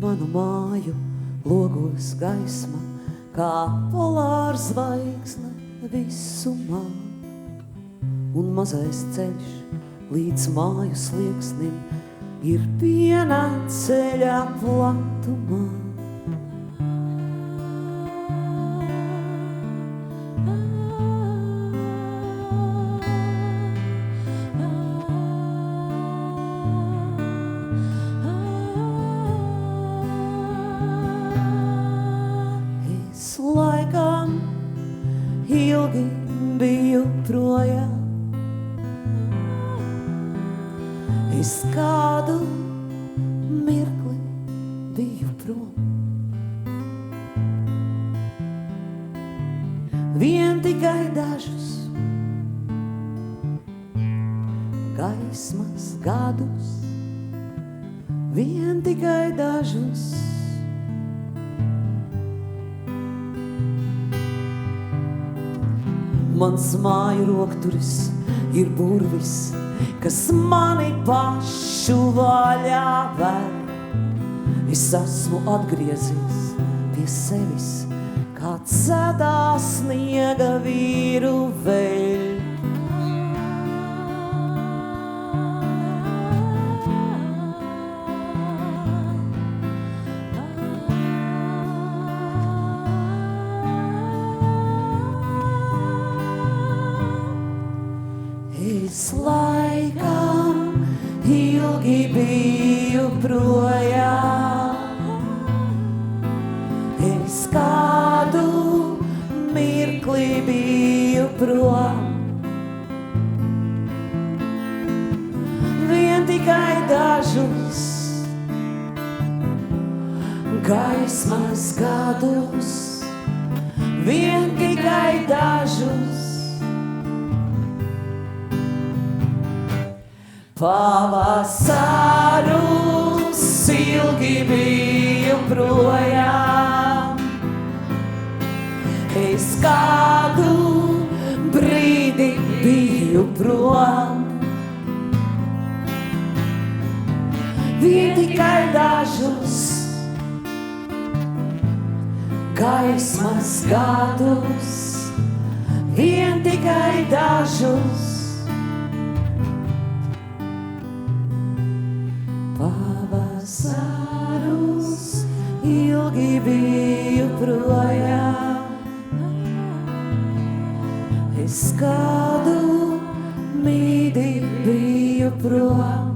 manu māju logos gaisma, kā polārs zvaigzne visumā. Un mazais ceļš līdz māju slieksnim ir piena ceļa platumā. Laikam ilgi biju projām, es kādu mirkli biju prom. Vien tikai dažus gaismas gadus, vien tikai dažus. Mans māju rokturis ir burvis, kas mani pašu vaļā ver. Es esmu atgriezies pie sevis, kā cedā sniega vīru veļ. Es laikam ilgi biju projām, es kādu mirkli biju prom. Vien tikai dažus gaismas gadus, vien tikai dažus. Pavasarus ilgi biju projām, es kādu brīdi biju prom. Vien tikai dažus gaismas gadus, vien tikai dažus. Pavasarus ilgi biju projām, es kādu mīdi biju prom.